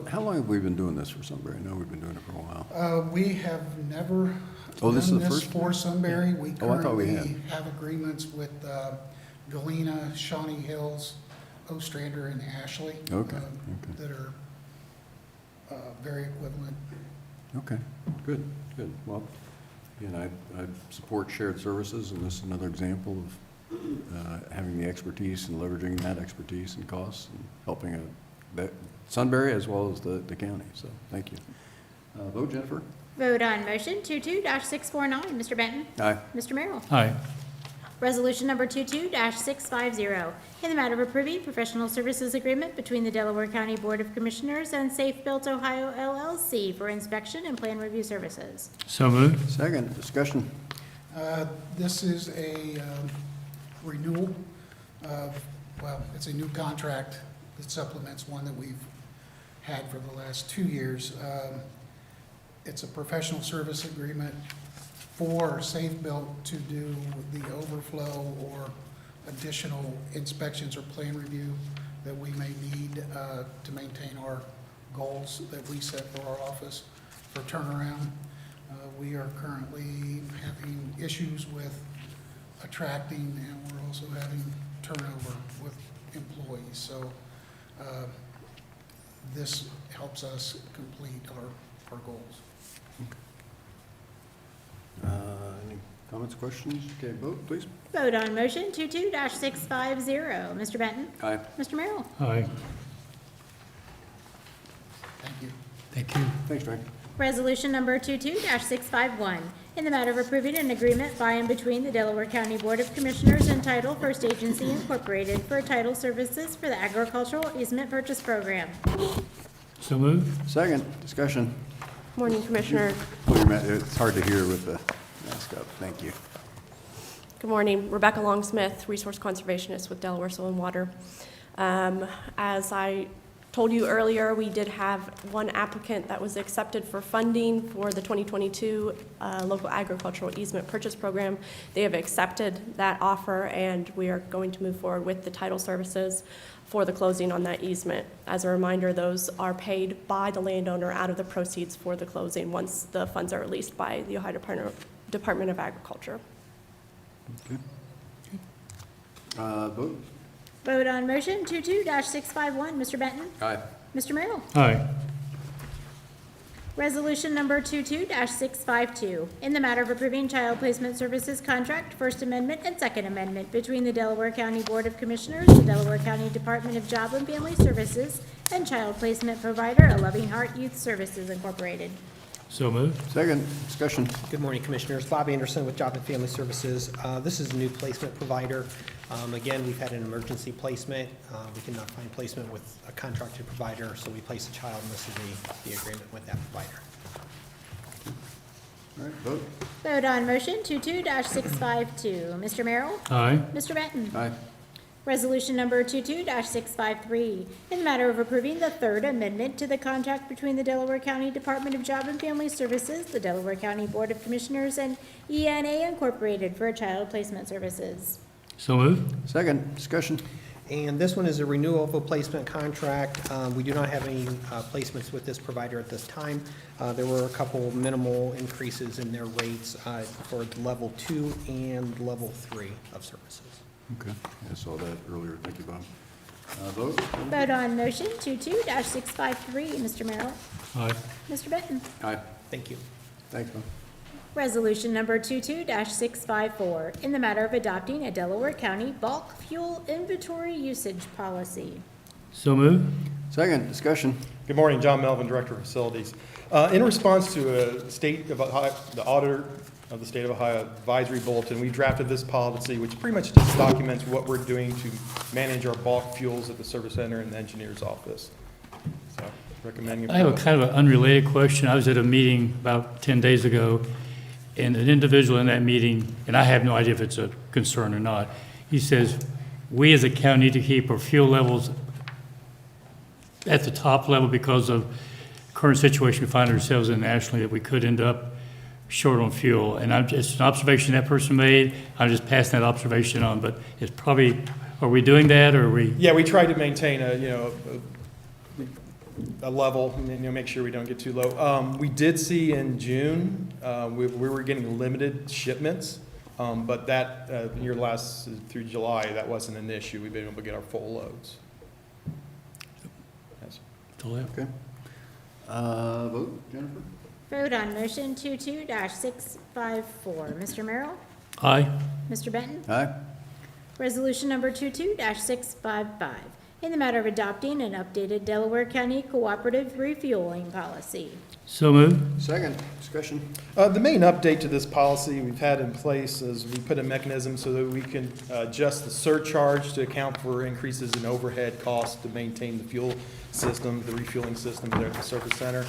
A: How long have we been doing this for Sunbury? I know we've been doing it for a while.
I: We have never
A: Oh, this is
I: done
A: the
I: this
A: first
I: for Sunbury. We
A: Oh, I thought we
I: currently have agreements with Galena, Shawnee Hills, Ostrander, and Ashley.
A: Okay,
I: That are very equivalent.
A: Okay, good. Well, again, I support shared services, and this is another example of having the expertise and leveraging that expertise and costs and helping Sunbury as well as the county. So, thank you. Vote, Jennifer?
D: Vote on motion 22-649. Mr. Benton?
A: Aye.
D: Mr. Merrill?
C: aye.
D: Resolution number 22-650, in the matter of approving professional services agreement between the Delaware County Board of Commissioners and Safe Built Ohio LLC for inspection and plan review services.
C: So moved.
A: Second, discussion.
I: This is a renewal it's a new contract that supplements one that we've had for the last 2 years. It's a professional service agreement for Safe Built to do the overflow or additional inspections or plan review that we may need to maintain our goals that we set for our office for turnaround. We are currently having issues with attracting, and we're also having turnover with employees. So this helps us complete our goals.
A: Any comments, questions? Okay, vote, please.
D: Vote on motion 22-650. Mr. Benton?
A: Aye.
D: Mr. Merrill?
C: Aye.
I: Thank you.
C: Thank you.
A: Thanks, Frank.
D: Resolution number 22-651, in the matter of approving an agreement by and between the Delaware County Board of Commissioners and Title First Agency Incorporated for title services for the agricultural easement purchase program.
C: So moved.
A: Second, discussion.
J: Morning, Commissioner.
A: It's hard to hear with the mask up. Thank you.
J: Good morning. Rebecca Longsmith, Resource Conservationist with Delaware Soil and Water. As I told you earlier, we did have one applicant that was accepted for funding for the 2022 Local Agricultural Easement Purchase Program. They have accepted that offer, and we are going to move forward with the title services for the closing on that easement. As a reminder, those are paid by the landowner out of the proceeds for the closing once the funds are released by the Ohio Department of Agriculture.
A: Okay. Vote.
D: Vote on motion 22-651. Mr. Benton?
A: Aye.
D: Mr. Merrill?
C: Aye.
D: Resolution number 22-652, in the matter of approving child placement services contract, First Amendment and Second Amendment between the Delaware County Board of Commissioners, the Delaware County Department of Job and Family Services, and child placement provider, A Loving Heart Youth Services Incorporated.
C: So moved.
A: Second, discussion.
K: Good morning, Commissioners. Bob Anderson with Job and Family Services. This is a new placement provider. Again, we've had an emergency placement. We could not find placement with a contracted provider, so we placed a child, and this is the agreement with that provider.
A: All right, vote.
D: Vote on motion 22-652. Mr. Merrill?
C: Aye.
D: Mr. Benton?
A: Aye.
D: Resolution number 22-653, in the matter of approving the third amendment to the contract between the Delaware County Department of Job and Family Services, the Delaware County Board of Commissioners, and ENA Incorporated for child placement services.
C: So moved.
A: Second, discussion.
K: And this one is a renewal of a placement contract. We do not have any placements with this provider at this time. There were a couple minimal increases in their rates for level 2 and level 3 of services.
A: Okay, I saw that earlier. Thank you, Bob. Vote.
D: Vote on motion 22-653. Mr. Merrill?
C: Aye.
D: Mr. Benton?
A: Aye.
K: Thank you.
A: Thanks, Bob.
D: Resolution number 22-654, in the matter of adopting a Delaware County bulk fuel inventory usage policy.
C: So moved.
A: Second, discussion.
L: Good morning, John Melvin, Director of Facilities. In response to a state of Ohio, the auditor of the State of Ohio advisory bulletin, we drafted this policy, which pretty much just documents what we're doing to manage our bulk fuels at the service center and the engineer's office. So, recommending.
C: I have a kind of an unrelated question. I was at a meeting about 10 days ago, and an individual in that meeting, and I have no idea if it's a concern or not, he says, we as a county need to keep our fuel levels at the top level because of current situation we find ourselves in nationally, that we could end up short on fuel. And it's an observation that person made. I'm just passing that observation on, but it's probably, are we doing that, or are we?
L: Yeah, we tried to maintain a level, and make sure we don't get too low. We did see in June, we were getting limited shipments, but that year last through July, that wasn't an issue. We've been able to get our full loads. Yes.
A: Okay. Vote, Jennifer.
D: Vote on motion 22-654. Mr. Merrill?
C: Aye.
D: Mr. Benton?
A: Aye.
D: Resolution number 22-655, in the matter of adopting an updated Delaware County cooperative refueling policy.
C: So moved.
A: Second, discussion.
L: The main update to this policy we've had in place is we put a mechanism so that we can adjust the surcharge to account for increases in overhead costs to maintain the fuel system, the refueling system there at the service center.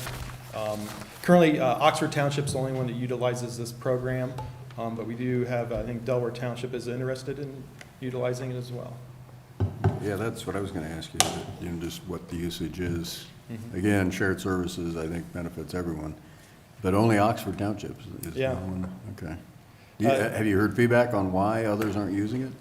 L: Currently, Oxford Township's the only one that utilizes this program, but we do have, I think Delaware Township is interested in utilizing it as well.
A: Yeah, that's what I was going to ask you, just what the usage is. Again, shared services, I think, benefits everyone, but only Oxford Township is
L: Yeah.
A: the one. Okay. Have you heard feedback on why others aren't using it?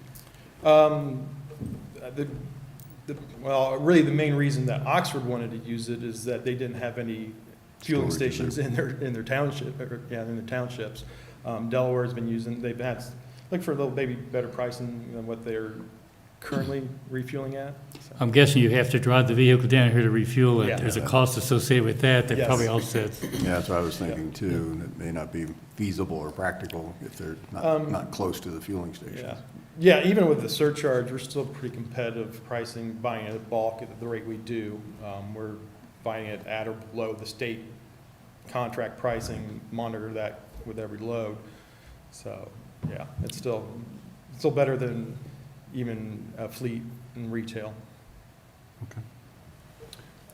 L: Well, really, the main reason that Oxford wanted to use it is that they didn't have any fueling
A: Storage,
L: stations in their township, in their townships. Delaware's been using, they've had, look for a little maybe better pricing than what they're currently refueling at. So.
C: I'm guessing you have to drive the vehicle down here to refuel it.
L: Yeah.
C: There's a cost associated with that
L: Yes.
C: probably offsets.
A: Yeah, that's what I was thinking too, and it may not be feasible or practical if they're not close to the fueling stations.
L: Yeah, even with the surcharge, we're still pretty competitive pricing, buying it at bulk at the rate we do. We're buying it at or below the state contract pricing, monitor that with every load. So, yeah, it's still better than even a fleet and retail.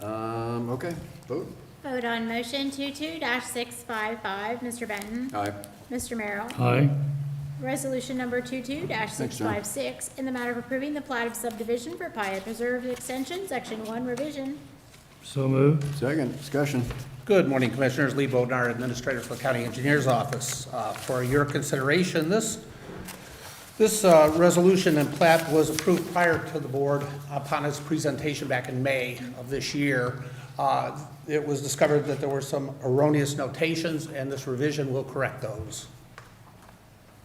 A: Okay, vote.
D: Vote on motion 22-655. Mr. Benton?
A: Aye.
D: Mr. Merrill?
C: Aye.
D: Resolution number 22-656, in the matter of approving the plat of subdivision for Pyatt Preserve Extension, Section 1 revision.
C: So moved.
A: Second, discussion.
M: Good morning, Commissioners. Lee Bodnar, Administrator for the County Engineer's Office. For your consideration, this resolution and plat was approved prior to the board upon its presentation back in May of this year. It was discovered that there were some erroneous notations, and this revision will correct those.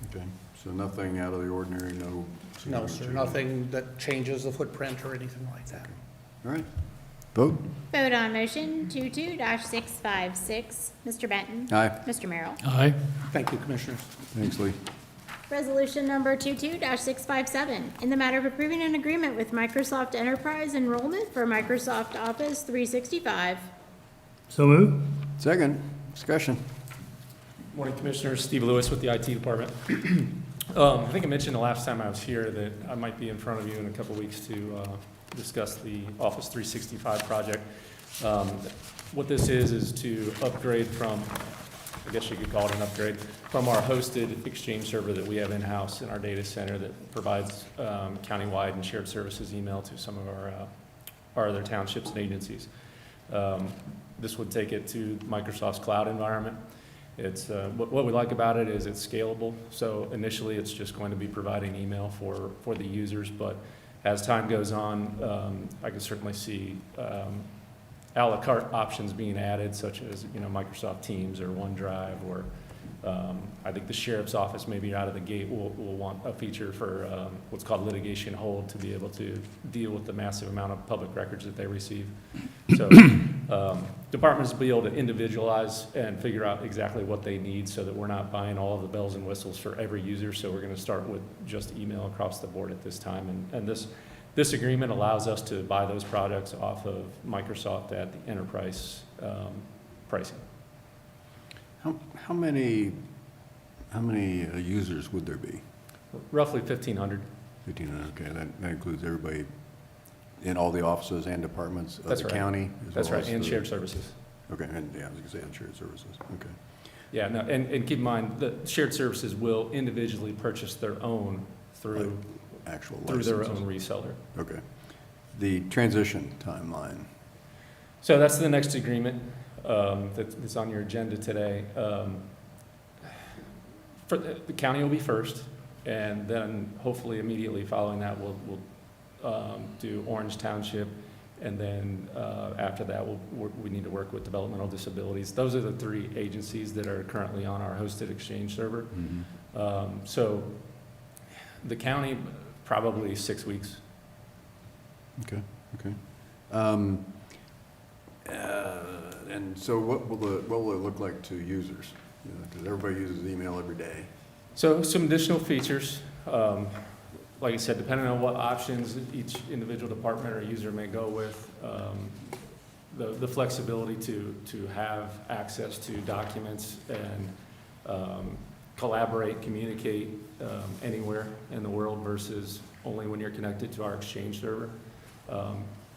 A: Okay, so nothing out of the ordinary, no.
M: No, sir, nothing that changes the footprint or anything like that.
A: All right, vote.
D: Vote on motion 22-656. Mr. Benton?
A: Aye.
D: Mr. Merrill?
C: Aye.
M: Thank you, Commissioners.
A: Thanks, Lee.
D: Resolution number 22-657, in the matter of approving an agreement with Microsoft Enterprise Enrollment for Microsoft Office 365.
C: So moved.
A: Second, Discussion.
N: Morning, Commissioners. Steve Lewis with the IT Department. I think I mentioned the last time I was here that I might be in front of you in a couple weeks to discuss the Office 365 project. What this is to upgrade from, I guess you could call it an upgrade, from our hosted Exchange server that we have in-house in our data center that provides countywide and shared services email to some of our other townships and agencies. This would take it to Microsoft's cloud environment. It's, what we like about it is it's scalable. So initially it's just going to be providing email for the users, but as time goes on, I can certainly see a la carte options being added, such as, Microsoft Teams or OneDrive, or I think the sheriff's office maybe out of the gate will want a feature for what's called litigation hold to be able to deal with the massive amount of public records that they receive. So departments will be able to individualize and figure out exactly what they need so that we're not buying all of the bells and whistles for every user. So we're going to start with just email across the board at this time. And this agreement allows us to buy those products off of Microsoft at the enterprise pricing.
A: How many users would there be?
N: Roughly 1,500.
A: 1,500, okay. That includes everybody in all the offices and departments of
N: That's
A: the
N: right.
A: county?
N: That's right, and shared services.
A: Okay, and yeah, I was going to say and shared services, okay.
N: Yeah, no, and keep in mind, the shared services will individually purchase their own through
A: Actual
N: their
A: licenses.
N: own reseller.
A: Okay. The transition timeline.
N: So that's the next agreement that's on your agenda today. For the county will be first, and then hopefully immediately following that, we'll do Orange Township, and then after that, we need to work with developmental disabilities. Those are the three agencies that are currently on our hosted Exchange server.
A: Mm-hmm.
N: So the county, probably 6 weeks.
A: Okay. And so what will it look like to users? Because everybody uses email every day.
N: So some additional features, like I said, depending on what options each individual department or user may go with, the flexibility to have access to documents and collaborate, communicate anywhere in the world versus only when you're connected to our Exchange server.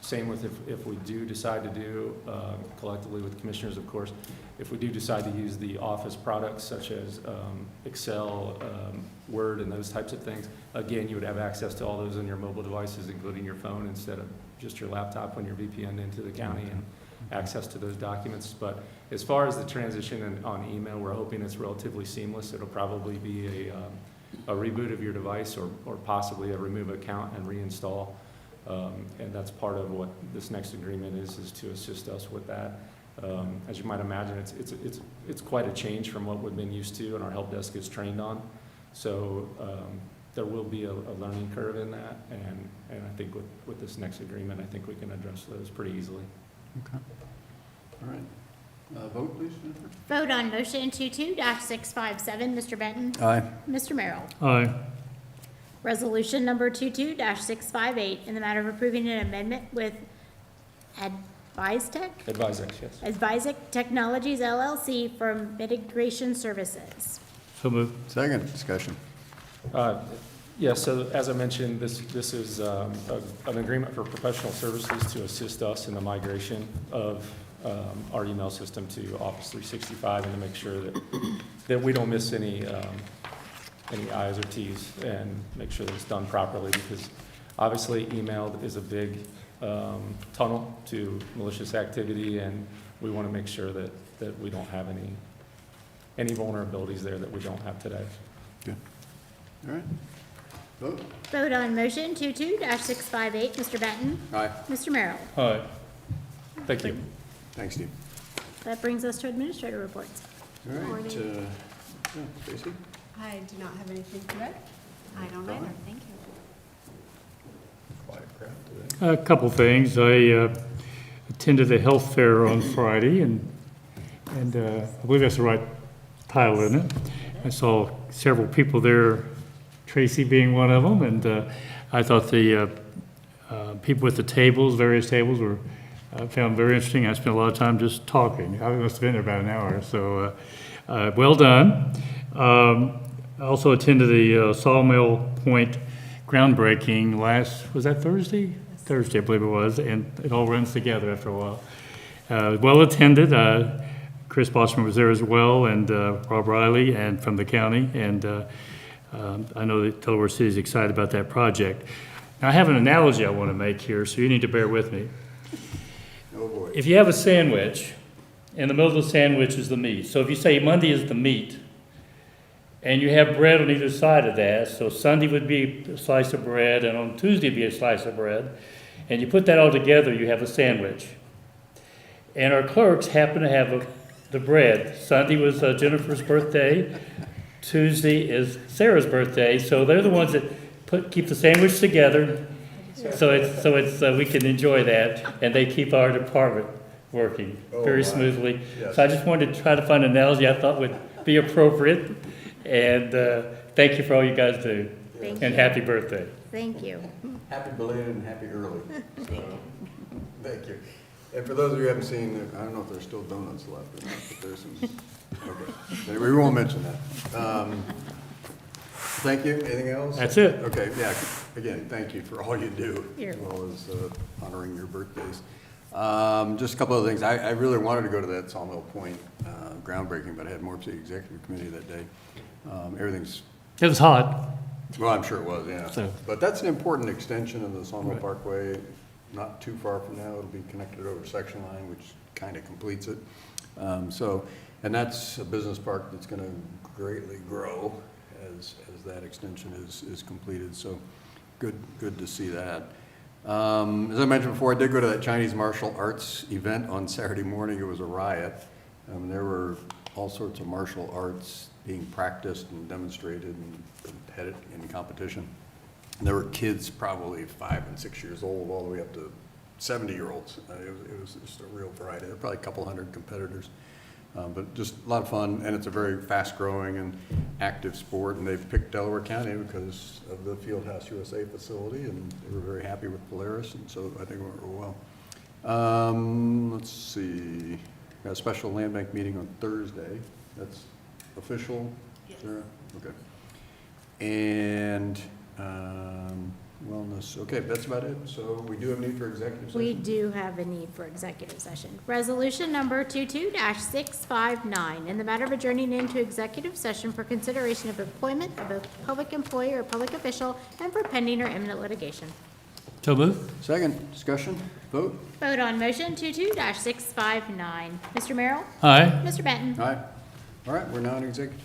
N: Same with if we do decide to do, collectively with commissioners, of course, if we do decide to use the Office products such as Excel, Word, and those types of things, again, you would have access to all those on your mobile devices, including your phone, instead of just your laptop when you're VPN into the county and access to those documents. But as far as the transition on email, we're hoping it's relatively seamless. It'll probably be a reboot of your device or possibly a remove account and reinstall. And that's part of what this next agreement is to assist us with that. As you might imagine, it's quite a change from what we've been used to and our help desk is trained on. So there will be a learning curve in that, and I think with this next agreement, I think we can address those pretty easily.
A: Okay. All right. Vote, please, Jennifer.
D: Vote on motion 22-657, Mr. Benton.
A: Aye.
D: Mr. Merrill.
C: Aye.
D: Resolution number 22-658, in the matter of approving an amendment with Advisetech?
N: Advise X, yes.
D: Advisec Technologies LLC for mitigation services.
C: So moved.
A: Second, discussion.
N: Yeah, so as I mentioned, this is an agreement for professional services to assist us in the migration of our email system to Office 365 and to make sure that we don't miss any I's or T's and make sure that it's done properly, because obviously email is a big tunnel to malicious activity, and we want to make sure that we don't have any vulnerabilities there that we don't have today.
A: Good. All right. Vote.
D: Vote on motion 22-658, Mr. Benton.
A: Aye.
D: Mr. Merrill.
N: Aye. Thank you.
A: Thanks, Steve.
D: That brings us to administrator reports.
A: All right.
J: Morning.
A: Stacy?
E: I do not have anything today.
B: I don't either, thank you.
A: Quiet crowd today.
C: A couple things. I attended the health fair on Friday, and I believe that's the right title, isn't it? I saw several people there, Tracy being one of them, and I thought the people at the tables, various tables, were I found very interesting. I spent a lot of time just talking. I must have been there about an hour, so well done. I also attended the Sawmill Point groundbreaking was that Thursday? Thursday, I believe it was, and it all runs together after a while. Well attended. Chris Bossman was there as well, and Rob Riley, and from the county, and I know that Delaware City is excited about that project. Now, I have an analogy I want to make here, so you need to bear with me.
A: Oh, boy.
C: If you have a sandwich, in the middle of the sandwich is the meat. So if you say Monday is the meat, and you have bread on either side of that, so Sunday would be a slice of bread, and on Tuesday would be a slice of bread, and you put that all together, you have a sandwich. And our clerks happen to have the bread. Sunday was Jennifer's birthday. Tuesday is Sarah's birthday, so they're the ones that keep the sandwich together, so we can enjoy that, and they keep our department working very smoothly.
A: Yes.
C: So I just wanted to try to find an analogy I thought would be appropriate, and thank you for all you guys do,
D: Thank
C: and
D: you.
C: happy birthday.
D: Thank you.
A: Happy belated and happy early. So, thank you. And for those of you who haven't seen, I don't know if there's still donuts left or not, but there's some, okay. Anyway, we won't mention that. Thank you. Anything else?
C: That's it.
A: Okay, yeah, again, thank you for all you do,
D: You're
A: as well as honoring your birthdays. Just a couple of things. I really wanted to go to that Sawmill Point groundbreaking, but I had more to the executive committee that day. Everything's,
C: It was hot.
A: well, I'm sure it was, yeah.
C: So-
A: But that's an important extension of the Sawmill Parkway. Not too far from now, it'll be connected over section line, which kind of completes it. And that's a business park that's going to greatly grow as that extension is completed. So good to see that. As I mentioned before, I did go to that Chinese martial arts event on Saturday morning. It was a riot. There were all sorts of martial arts being practiced and demonstrated and competed in competition. And there were kids probably 5 and 6 years old all the way up to 70-year-olds. It was just a real variety. There were probably a couple hundred competitors. But just a lot of fun, and it's a very fast-growing and active sport, and they've picked Delaware County because of the Fieldhouse USA facility, and they were very happy with Polaris, and so I think it went real well. Let's see, got a special land bank meeting on Thursday. That's official, Sarah? Okay. And wellness, okay, that's about it. So we do have a need for executive session?
D: We do have a need for executive session. Resolution number 22-659, in the matter of adjourning into executive session for consideration of employment of a public employee or public official and for pending or imminent litigation.
C: So moved.
A: Second, discussion, vote?
D: Vote on motion 22-659. Mr. Merrill?
C: Aye.
D: Mr. Benton?
A: Aye. All right, we're now in executive